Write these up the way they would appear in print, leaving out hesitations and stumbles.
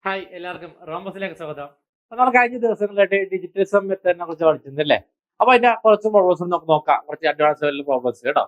Hi എല്ലാവർക്കും റോമസിലേക്ക് സ്വാഗതം. അപ്പൊ നമ്മൾ കഴിഞ്ഞ ദിവസങ്ങളായിട്ട് ഡിജിറ്റൽ മെത്തേഡിനെ കുറിച്ച് പഠിച്ചിരുന്നല്ലേ? അപ്പൊ അതിന്റെ കുറച്ച് പ്രോബ്ലംസ് നമുക്ക് നോക്കാം, കുറച്ച് അഡ്വാൻസ് ലെവൽ പ്രോബ്ലംസ് കേട്ടോ.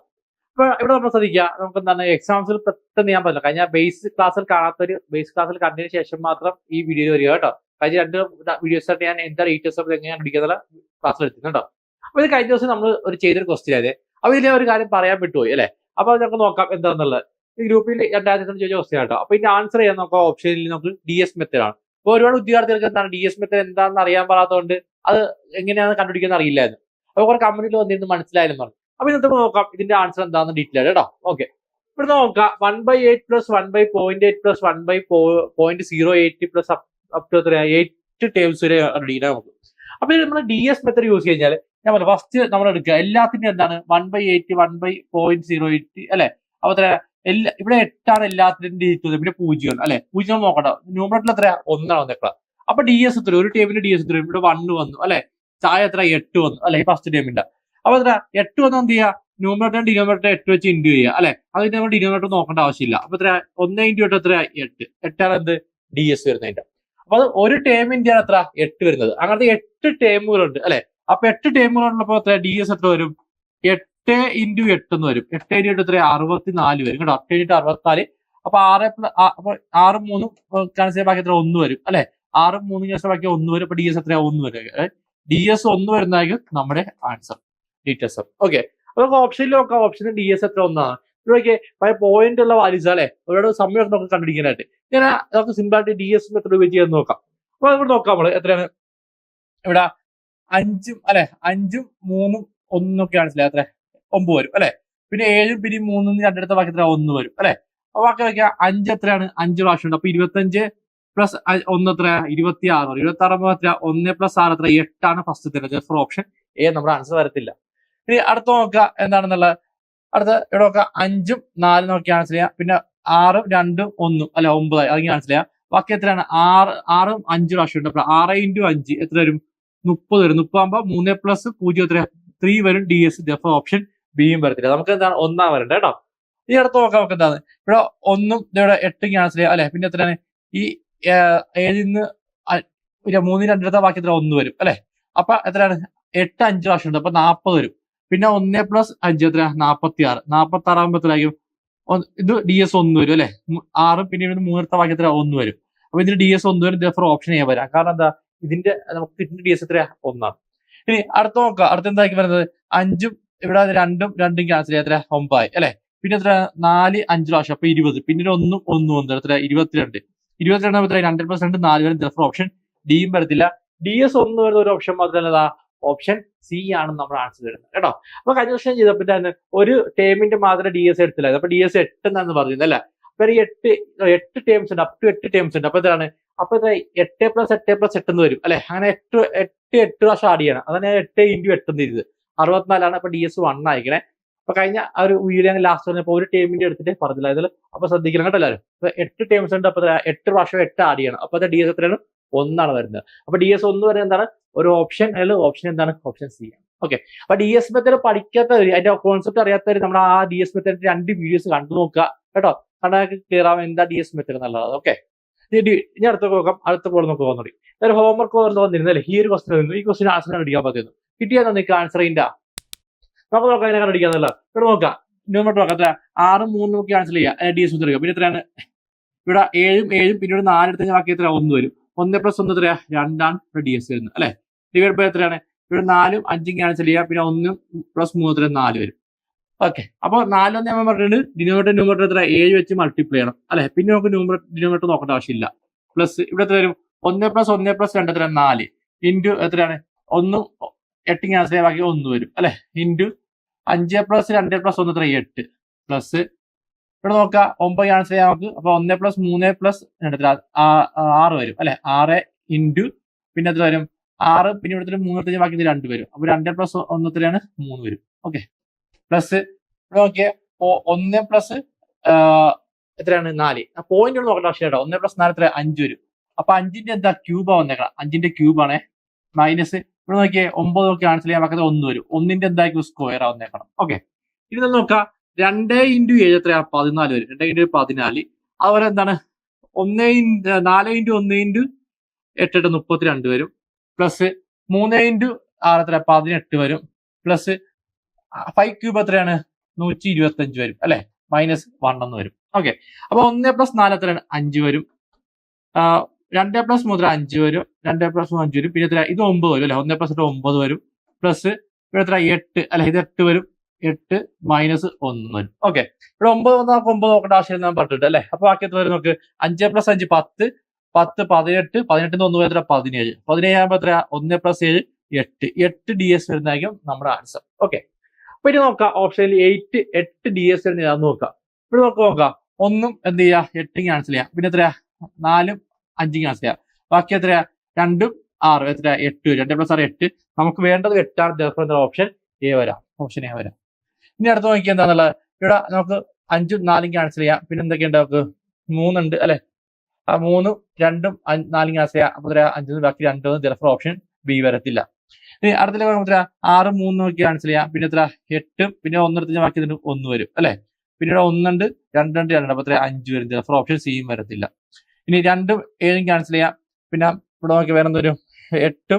അപ്പൊ ഇവിടെ നമ്മൾ ശ്രദ്ധിക്കുക, നമുക്ക് എന്താണ് എക്സാംസിൽ പെട്ടെന്ന് ചെയ്യാൻ പറ്റില്ല. കഴിഞ്ഞ ബേസ് ക്ലാസ്സിൽ കാണാത്തൊരു ബേസ് ക്ലാസ്സിൽ കണ്ടതിന് ശേഷം മാത്രം ഈ വീഡിയോയിൽ വരിക കേട്ടോ. കഴിഞ്ഞ രണ്ട് വീഡിയോസ് ആയിട്ട് ഞാൻ എന്താ ഡീറ്റെയിൽസ് എങ്ങനെയാണ് പിടിക്കുന്ന ക്ലാസ്സിൽ എടുത്തിട്ടുണ്ടോ. അപ്പൊ ഇത് കഴിഞ്ഞ ദിവസം നമ്മൾ ചെയ്തൊരു ക്വസ്റ്റ്യൻ ആയത്. അപ്പൊ ഇതിലെ ഒരു കാര്യം പറയാൻ വിട്ടുപോയി അല്ലെ? അപ്പൊ നമുക്ക് നോക്കാം എന്താണെന്നുള്ളത്. ഈ ഗ്രൂപ്പിൽ 2000 ചോദിച്ച ക്വസ്റ്റ്യൻ കേട്ടോ. അപ്പൊ ഇതിന്റെ ആൻസർ ചെയ്യാൻ നോക്കാം. ഓപ്ഷനിൽ നമുക്ക് DS മെത്തേഡ് ആണ്. അപ്പൊ ഒരുപാട് വിദ്യാർത്ഥികൾക്ക് എന്താണ് DS മെത്തേഡ് എന്താണെന്ന് അറിയാൻ പാടാത്തതുകൊണ്ട് അത് എങ്ങനെയാണ് കണ്ടുപിടിക്കുന്നത് അറിയില്ലായിരുന്നു. അപ്പൊ കുറെ കമന്റിൽ വന്നിരുന്നു മനസ്സിലായാലും പറഞ്ഞു. അപ്പൊ ഇന്നത്തെ നോക്കാം ഇതിന്റെ ആൻസർ എന്താണെന്ന് ഡീറ്റെയിൽ കേട്ടോ. ഓക്കെ, ഇവിടെ നോക്കാം 1/8 + 1/0.8 + 1/0.08 + up to 8 ടേംസ് വരെ റീഡ് നമുക്ക്. അപ്പൊ നമ്മൾ DS മെത്തേഡ് യൂസ് കഴിഞ്ഞാൽ ഞാൻ പറഞ്ഞു ഫസ്റ്റ് നമ്മൾ എടുക്കുക എല്ലാത്തിനും എന്താണ് 1/8 1/0.08 അല്ലെ? അപ്പൊ ഇവിടെ 8 എല്ലാത്തിനും ഡിജിറ്റ്, പിന്നെ 0 അല്ലെ? 0 നോക്കണ്ട, ന്യൂമറേറ്ററിൽ എത്ര 1 വന്നേക്കാം. അപ്പൊ DS എത്ര? ഒരു ടേമിന്റെ DS എത്ര? ഇവിടെ 1 വന്നു അല്ലെ? ചായ എത്ര? 8 വന്നു അല്ലെ? ഈ ഫസ്റ്റ് ടേമിന്റെ. അപ്പൊ എത്ര 8 വന്നാൽ എന്ത് ചെയ്യുക? ന്യൂമറേറ്റർ ഡിനോമിനേറ്റർ 8 വെച്ച് ഇൻഡു ചെയ്യുക അല്ലെ? അതിന് നമ്മൾ ഡിനോമിനേറ്റർ നോക്കേണ്ട ആവശ്യമില്ല. അപ്പൊ എത്ര 1 × 8 എത്ര? 8. 8 എന്ത് DS വരുന്നതിന്റെ. അപ്പൊ അത് ഒരു ടേമിന്റെ എത്ര? 8 വരുന്നത്. അങ്ങനത്തെ 8 ടേമുകളുണ്ട് അല്ലെ? അപ്പൊ 8 ടേമുകളുള്ളപ്പോ എത്ര DS എത്ര വരും? 8 × 8 എന്ന് വരും. 8 × 8 എത്ര? 64 വരും കേട്ടോ. 8 × 64. അപ്പൊ 6 3 ക്യാൻസൽ ബാക്കി എത്ര? 1 വരും അല്ലെ? 6 3 ക്യാൻസൽ ബാക്കി 1 വരും. അപ്പൊ DS എത്ര? 1 വരും. DS 1 വരുന്നതായിരിക്കും നമ്മുടെ ആൻസർ. Details okay. അപ്പൊ ഓപ്ഷനിൽ നോക്കാം. ഓപ്ഷനിൽ DS എത്ര? 1 ആണ്. നോക്കിയേ പോയിന്റ് ഉള്ള വാല്യൂസ് അല്ലെ? ഒരുപാട് സമയം നമുക്ക് കണ്ടുപിടിക്കാനായിട്ട് ഇങ്ങനെ നമുക്ക് സിമ്പിൾ ആയിട്ട് DS മെത്തേഡ് ഉപയോഗിച്ച് ചെയ്യാൻ നോക്കാം. അപ്പൊ ഇവിടെ നോക്കാം നമ്മള് എത്രയാണ് ഇവിടെ 5 അല്ലെ? 5 3 1 ഒക്കെ ആണെങ്കിലേ എത്ര? 9 വരും അല്ലെ? പിന്നെ 7 പിന്നെ 3 രണ്ടിടത്ത് ബാക്കി എത്ര? 1 വരും അല്ലെ? അപ്പൊ ബാക്കി വയ്ക്കുക 5 എത്രയാണ്? 5 പ്രാവശ്യം ഉണ്ട്. അപ്പൊ 25 + 1 എത്ര? 26. 26 എത്ര? 1 + 6 എത്ര? 8 ആണ് ഫസ്റ്റ് തരുന്നത്. ഫോർ ഓപ്ഷൻ എ നമ്മുടെ ആൻസർ വരത്തില്ല. ഇനി അടുത്ത നോക്കുക എന്താണെന്നുള്ളത്. അടുത്ത ഇവിടെ നോക്കുക 5 4 നോക്കി ആൻസർ ചെയ്യാം. പിന്നെ 6 2 1 അല്ലെ? 9 അതെങ്കിൽ ആൻസർ ചെയ്യാം. ബാക്കി എത്രയാണ്? 6 5 പ്രാവശ്യം ഉണ്ട്. അപ്പൊ 6 × 5 എത്ര വരും? 30 വരും. 30 ആകുമ്പോൾ 3 + 0 എത്ര? 3 വരും. DS ഓപ്ഷൻ ബിയും വരത്തില്ല. നമുക്ക് എന്താണ് 1 വരണ്ടേ കേട്ടോ. ഇനി അടുത്ത് നോക്കാം നമുക്ക് എന്താണ്. ഇവിടെ 1 ഇവിടെ 8 ക്യാൻസൽ ചെയ്യാം അല്ലെ? പിന്നെ എത്രയാണ്? ഈ 7 നിന്ന് 3 രണ്ടിടത്ത ബാക്കി എത്ര? 1 വരും അല്ലെ? അപ്പൊ എത്രയാണ്? 8 5 പ്രാവശ്യം ഉണ്ട്. അപ്പൊ 40 വരും. പിന്നെ 1 + 5 എത്ര? 46. 46 ആകുമ്പോൾ എത്രയായിരിക്കും? ഇത് DS 1 വരും അല്ലെ? 6 പിന്നെ 3 എടുത്ത ബാക്കി എത്ര? 1 വരും. അപ്പൊ ഇതിന് DS 1 വരും. ഫോർ ഓപ്ഷൻ എ വരാം. കാരണം എന്താ? ഇതിന്റെ നമുക്ക് കിട്ടുന്ന DS എത്ര? 1 ആണ്. ഇനി അടുത്ത നോക്കുക. അടുത്ത എന്താക്കി വരുന്നത്? 5 ഇവിടെ 2 2 ക്യാൻസൽ ചെയ്യാം. എത്ര? 9 ആയി അല്ലെ? പിന്നെ എത്ര? 4 5 പ്രാവശ്യം. അപ്പൊ 20. പിന്നെ 1 1 വന്നു. എത്ര? 22. 22 എത്ര? 2 + 2 4 വരും. ഫോർ ഓപ്ഷൻ ഡിയും വരത്തില്ല. DS 1 വരുന്ന ഒരു ഓപ്ഷൻ മാത്രമല്ല, ഓപ്ഷൻ സി ആണ് നമ്മുടെ ആൻസർ വരുന്നത് കേട്ടോ. അപ്പൊ കഴിഞ്ഞ വർഷം ചെയ്തപ്പോൾ തന്നെ ഒരു ടേമിന്റെ മാത്രമേ DS എടുത്തില്ലായിരുന്നു. അപ്പൊ DS 8 എന്നാണ് പറഞ്ഞത് അല്ലെ? അപ്പൊ 8 ടേംസ് ഉണ്ട്. അപ് ടു 8 ടേംസ് ഉണ്ട്. അപ്പൊ എത്രയാണ്? അപ്പൊ 8 + 8 + 8 എന്ന് വരും അല്ലെ? അങ്ങനെ 8 പ്രാവശ്യം ആഡ് ചെയ്യണം. അതാണ് 8 × 8 എന്ന് ചെയ്തത്. 64 ആണ്. അപ്പൊ DS 1 ആയിക്കണേ. അപ്പൊ കഴിഞ്ഞ ആ ഒരു വീഡിയോ ലാസ്റ്റ് പറഞ്ഞപ്പോ ഒരു ടേമിന്റെ എടുത്തിട്ട് പറഞ്ഞില്ല ഇതിൽ. അപ്പൊ ശ്രദ്ധിക്കണം കേട്ടോ എല്ലാവരും. 8 ടേംസ് ഉണ്ട്. അപ്പൊ 8 പ്രാവശ്യം 8 ആഡ് ചെയ്യണം. അപ്പൊ DS എത്രയാണ്? 1 വരുന്നത്. അപ്പൊ DS 1 വരുന്നത് എന്താണ്? ഒരു ഓപ്ഷൻ ഓപ്ഷൻ എന്താണ്? ഓപ്ഷൻ സി ആണ്. ഓക്കെ. അപ്പൊ DS മെത്തേഡ് പഠിക്കാത്തവർ, അതിന്റെ കോൺസെപ്റ്റ് അറിയാത്തവർ നമ്മുടെ ആ DS മെത്തേഡ് 2 വീഡിയോസ് കണ്ടു നോക്കുക കേട്ടോ. കണ്ടാൽ ക്ലിയർ ആവും എന്താ DS മെത്തേഡ് എന്നുള്ളത്. ഓക്കെ. ഇനി അടുത്ത നോക്കാം. അടുത്ത പോലെ നമുക്ക് പോകുന്നുണ്ട്. ഒരു ഹോംവർക്ക് വന്നിരുന്നല്ലേ? ഈ ഒരു ക്വസ്റ്റൻ വരുന്നു. ഈ ക്വസ്റ്റൻ ആൻസർ കണ്ടുപിടിക്കാൻ പറ്റുന്നു. കിട്ടിയാൽ നിങ്ങൾക്ക് ആൻസർ ഇല്ല. നമുക്ക് നോക്കാം എങ്ങനെ കണ്ടുപിടിക്കാന്നല്ല. ഇവിടെ നോക്കാം. ന്യൂമറേറ്റർ നോക്കാം. എത്ര? 6 3 നോക്കി ആൻസർ ചെയ്യാം. DS method. പിന്നെ എത്രയാണ്? ഇവിടെ 7 പിന്നെ ഇവിടെ 4 എടുത്ത് ബാക്കി എത്ര? 1 വരും. 1 + 1 എത്രയാ? 2 ആണ് DS വരുന്നത് അല്ലെ? ഡിവൈഡ് ബൈ എത്രയാണ്? ഇവിടെ 4 5 ക്യാൻസൽ ചെയ്യാം. പിന്നെ 1 + 3 എത്ര? 4 വരും. ഓക്കെ. അപ്പൊ 4 എന്ന് ഞാൻ പറഞ്ഞിട്ടുണ്ട്. ന്യൂമറേറ്റർ എത്ര? 7 വെച്ച് മൾട്ടിപ്ലൈ ചെയ്യണം അല്ലെ? പിന്നെ നമുക്ക് ന്യൂമറേറ്റർ നോക്കേണ്ട ആവശ്യമില്ല. പ്ലസ് ഇവിടെ എത്ര വരും? 1 + 1 + 2 എത്ര? 4 ഇൻറ്റു എത്രയാണ്? 1 8 ക്യാൻസൽ ചെയ്യാൻ ബാക്കി 1 വരും അല്ലെ? ഇൻറ്റു 5 + 2 + 1 എത്ര? 8 പ്ലസ് ഇവിടെ നോക്കാം 9 ക്യാൻസൽ ചെയ്യാൻ നമുക്ക്. അപ്പൊ 1 + 3 + 2 എത്ര? 6 വരും അല്ലെ? 6 ഇൻറ്റു പിന്നെ എത്ര വരും? 6 പിന്നെ ഇവിടെ 3 എടുത്ത് ബാക്കി 2 വരും. അപ്പൊ 2 + 1 എത്രയാണ്? 3 വരും. ഓക്കെ. പ്ലസ് ഇവിടെ നോക്കിയേ 1 + എത്രയാണ്? 4. പോയിന്റ് നോക്കേണ്ട ആവശ്യം കേട്ടോ. 1 + 4 എത്ര? 5 വരും. അപ്പൊ 5ന്റെ എന്താ? ക്യൂബാ വന്നേക്കണം. 5ന്റെ ക്യൂബാണ്. മൈനസ് ഇവിടെ നോക്കിയേ 9 നോക്കി ക്യാൻസൽ ചെയ്യാൻ ബാക്കി 1 വരും. 1ന്റെ എന്തായിരിക്കും? സ്ക്വയർ വന്നേക്കണം. ഓക്കെ. ഇനി നോക്കാം 2 × 7 എത്രയാ? 14 വരും. 2 × 14. അതുപോലെ എന്താണ്? 4 ഇൻറ്റു 1 ഇൻറ്റു 8 32 വരും. പ്ലസ് 3 ഇൻറ്റു 6 എത്ര 18 വരും. പ്ലസ് 5 ക്യൂബ് എത്രയാണ് 125 വരും അല്ലെ. -1 എന്ന് വരും. ഓക്കെ, അപ്പൊ 1 + 4 എത്രയാണ് 5 വരും. 2 + 3 5 വരും. 2 + 5 വരും. പിന്നെ എത്ര ഇത് 9 വരും അല്ലെ. 1 + 8 9 വരും. പ്ലസ് ഇവിടെ എത്ര 8 അല്ലെ, ഇത് 8 വരും. 8 - 1 വരും. ഓക്കെ, ഇവിടെ 9 നോക്കേണ്ട ആവശ്യം ഞാൻ പറഞ്ഞിട്ടുണ്ട് അല്ലെ. അപ്പൊ ബാക്കി എത്ര വരും നോക്ക്. 5 + 5 10 10 18 18 1 എത്ര 17 17 ആകുമ്പോൾ എത്ര 1 + 7 8 DS വരുന്നതായിരിക്കും നമ്മുടെ ആൻസർ. ഓക്കെ, അപ്പൊ ഇനി നോക്കാം ഓപ്ഷനിൽ 8 DS വരുന്ന നോക്കാം. ഇവിടെ നോക്കാം 1 എന്ത് ചെയ്യാ 8 ക്യാൻസൽ ചെയ്യാം. പിന്നെ എത്രയാ 4 5 ക്യാൻസൽ ചെയ്യാം. ബാക്കി എത്രയാ 2 6 എത്ര 8 വരും. 2 + 6 8. നമുക്ക് വേണ്ടത് 8 ആണ്. ഓപ്ഷൻ എ വരാം. ഓപ്ഷൻ എ വരാം. ഇനി അടുത്ത് നോക്കിയാൽ എന്താണെന്നുള്ളത്, ഇവിടെ നമുക്ക് 5 4 ക്യാൻസൽ ചെയ്യാം. പിന്നെ എന്തൊക്കെയുണ്ട് നമുക്ക് 3 ഉണ്ട് അല്ലെ. ആ 3 2 4 ക്യാൻസൽ ചെയ്യാം. അപ്പൊ 5 ബാക്കി 2 ദർഫർ ഓപ്ഷൻ ബി വരത്തില്ല. ഇനി അടുത്ത എത്ര 6 3 നോക്കി ക്യാൻസൽ ചെയ്യാം. പിന്നെ എത്ര 8 പിന്നെ 1 എടുത്ത് ബാക്കി 1 വരും അല്ലെ. പിന്നെ ഇവിടെ 1 ഉണ്ട് 2 ഉണ്ട് 2 അപ്പൊ 5 വരും. ദർഫർ ഓപ്ഷൻ സിയും വരത്തില്ല. ഇനി 2 7 ക്യാൻസൽ ചെയ്യാം. പിന്നെ ഇവിടെ നോക്കി വേറെ എന്തൊരു 8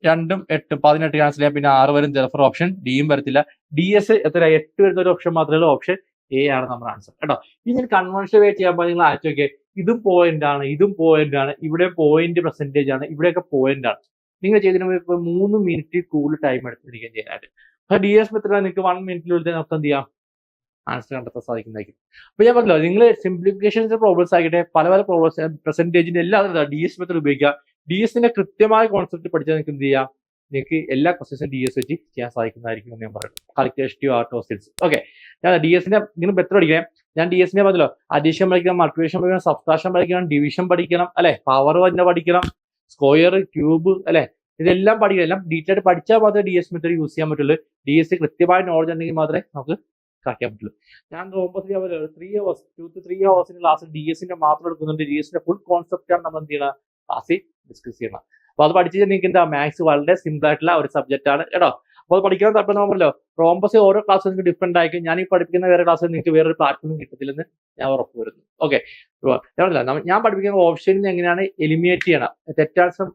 2 8 18 ക്യാൻസൽ ചെയ്യാം. പിന്നെ 6 വരും. ദർഫർ ഓപ്ഷൻ ഡിയും വരത്തില്ല. DS എത്ര 8 വരുന്ന ഒരു ഓപ്ഷൻ മാത്രമേ ഉള്ളൂ. ഓപ്ഷൻ എ ആണ് നമ്മുടെ ആൻസർ കേട്ടോ. ഇനി കൺവെൻഷൻ വേ ചെയ്യാൻ നിങ്ങൾ ആലോചിച്ച് നോക്കിയേ. ഇതും പോയിന്റ് ആണ്, ഇതും പോയിന്റ് ആണ്. ഇവിടെ പോയിന്റ് പെർസെന്റേജ് ആണ്, ഇവിടെയൊക്കെ പോയിന്റ് ആണ്. നിങ്ങൾ ചെയ്തതിന് 3 മിനിറ്റ് കൂടുതൽ ടൈം എടുത്തിരിക്കാൻ ചെയ്യാനായിട്ട്. അപ്പൊ DS മെത്തേഡ് നിങ്ങൾക്ക് 1 മിനിറ്റിനുള്ളിൽ നമുക്ക് എന്ത് ചെയ്യാം ആൻസർ കണ്ടെത്താൻ സാധിക്കുന്നതായിരിക്കും. അപ്പൊ ഞാൻ പറഞ്ഞല്ലോ, നിങ്ങൾ സിംപ്ലിഫിക്കേഷൻസ് പ്രോബ്ലംസ് ആയിക്കട്ടെ, പല പ്രോബ്ലംസ് പെർസെന്റേജിന്റെ എല്ലാവരും DS മെത്തേഡ് ഉപയോഗിക്കുക. DSന്റെ കൃത്യമായ കോൺസെപ്റ്റ് പഠിച്ചാൽ നിങ്ങൾക്ക് എന്ത് ചെയ്യാം, നിങ്ങൾക്ക് എല്ലാ ക്വസ്റ്റ്യൻസും DS വെച്ച് ചെയ്യാൻ സാധിക്കുന്നതായിരിക്കും എന്ന് ഞാൻ പറയുന്നത്. Calculative art of skills. Okay, ഞാൻ DSന്റെ നിങ്ങൾ മെത്തേഡ് പഠിക്കാം. ഞാൻ DSന്റെ പറഞ്ഞല്ലോ, അഡീഷൻ പഠിക്കണം, മൾട്ടിപ്ലിക്കേഷൻ പഠിക്കണം, സബ്ട്രാക്ഷൻ പഠിക്കണം, ഡിവിഷൻ പഠിക്കണം അല്ലെ, പവർ തന്നെ പഠിക്കണം, സ്ക്വയർ ക്യൂബ് അല്ലെ, ഇതെല്ലാം പഠിക്കണം. എല്ലാം ഡീറ്റെയിൽ ആയിട്ട് പഠിച്ചാൽ മാത്രമേ DS മെത്തേഡ് യൂസ് ചെയ്യാൻ പറ്റുള്ളൂ. DS കൃത്യമായ നോളജ് ഉണ്ടെങ്കിൽ മാത്രമേ നമുക്ക് കളിക്കാൻ പറ്റുള്ളൂ. ഞാൻ 3 hours 2 to 3 hours ക്ലാസ് DSന്റെ മാത്രം എടുക്കുന്നുണ്ട്. DSന്റെ ഫുൾ കോൺസെപ്റ്റ് ആണ് നമ്മൾ എന്ത് ചെയ്യണം ക്ലാസ്സിൽ ഡിസ്കസ് ചെയ്യണം. അപ്പൊ അത് പഠിച്ചാൽ നിങ്ങൾക്ക് എന്താ മാത്സ് വളരെ സിമ്പിൾ ആയിട്ടുള്ള ഒരു സബ്ജക്റ്റ് ആണ് കേട്ടോ. അപ്പോൾ അത് പഠിക്കാൻ താല്പര്യം നമ്മളല്ലോ, റോംബസ് ഓരോ ക്ലാസ് നിങ്ങൾക്ക് ഡിഫറെന്റ് ആയിരിക്കും. ഞാൻ ഈ പഠിപ്പിക്കുന്ന വേറെ ക്ലാസ്സിൽ നിങ്ങൾക്ക് വേറൊരു പ്ലാറ്റ്ഫോം കിട്ടത്തില്ലെന്ന് ഞാൻ ഉറപ്പ് വരുന്നു. ഓക്കെ, ഞാൻ പഠിപ്പിക്കുന്ന ഓപ്ഷനിൽ എങ്ങനെയാണ് എലിമിനേറ്റ് ചെയ്യണം, തെറ്റാൻസർ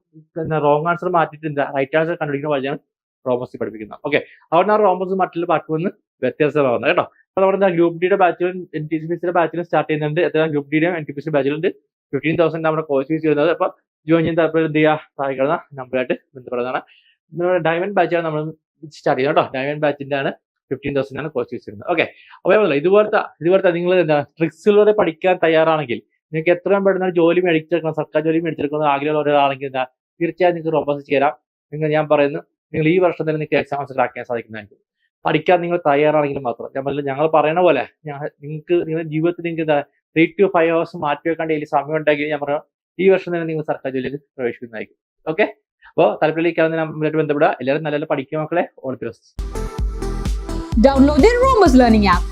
റോങ് ആൻസർ മാറ്റിയിട്ട് എന്താ റൈറ്റ് ആൻസർ കണ്ടുപിടിക്കുന്ന വഴിയാണ് റോംബസ് പഠിപ്പിക്കുന്നത്. ഓക്കെ, അതുകൊണ്ട് ആ റോംബസ് മറ്റുള്ള പ്ലാറ്റ്ഫോമിൽ വ്യത്യാസമാകുന്നത് കേട്ടോ. അപ്പൊ നമ്മുടെ ഗ്രൂപ്പ് ഡിയുടെ ബാച്ചിലും NTPCയുടെ ബാച്ചിലും സ്റ്റാർട്ട് ചെയ്യുന്നുണ്ട്. എത്ര ഗ്രൂപ്പ് ഡിയുടെയും NTPCയുടെ ബാച്ചിലുണ്ട്. 15,000 നമ്മുടെ കോഴ്സ് ഫീസ് ചെയ്യുന്നത്. അപ്പൊ ജോയിൻ ചെയ്യാൻ താല്പര്യം എന്ത് ചെയ്യുക, താഴെ നമ്പറായിട്ട് ബന്ധപ്പെടുന്നതാണ്. ഡയമണ്ട് ബാച്ചാണ് നമ്മൾ സ്റ്റാർട്ട് ചെയ്യുന്നത് കേട്ടോ. ഡയമണ്ട് ബാച്ചിന്റെ ആണ് 15,000 ആണ് കോഴ്സ് ഫീസ് ചെയ്യുന്നത്. ഓക്കെ, അപ്പോൾ ഇതുപോലത്തെ നിങ്ങൾ എന്താ ട്രിക്സിലൂടെ പഠിക്കാൻ തയ്യാറാണെങ്കിൽ, നിങ്ങൾക്ക് എത്രയും പെടുന്ന ജോലി മേടിച്ചെടുക്കണം, സർക്കാർ ജോലി മേടിച്ചെടുക്കുന്ന ആഗ്രഹമുള്ള ഒരാളാണെങ്കിൽ എന്താ തീർച്ചയായും നിങ്ങൾക്ക് റോംബസ് ചേരാം. ഞാൻ പറയുന്നു, നിങ്ങൾ ഈ വർഷം തന്നെ നിങ്ങൾക്ക് എക്സാംസ് ക്രാക്ക് ചെയ്യാൻ സാധിക്കുന്നതായിരിക്കും. പഠിക്കാൻ നിങ്ങൾ തയ്യാറാണെങ്കിൽ മാത്രം. ഞങ്ങൾ പറയുന്ന പോലെ നിങ്ങൾക്ക് നിങ്ങളുടെ ജീവിതത്തിൽ നിങ്ങൾക്ക് എന്താ 3 to 5 hours മാറ്റി വെക്കാൻ ഡെയിലി സമയം ഉണ്ടെങ്കിൽ ഞാൻ പറയാം ഈ വർഷം തന്നെ നിങ്ങൾ സർക്കാർ ജോലിയിൽ പ്രവേശിക്കുന്നതായിരിക്കും. ഓക്കെ, അപ്പോൾ താല്പര്യമില്ലാതെ നമ്മളായിട്ട് ബന്ധപ്പെടുക. എല്ലാവരും നല്ല പഠിക്കുക മക്കളെ. All the best. Download the Rhombus Learning app.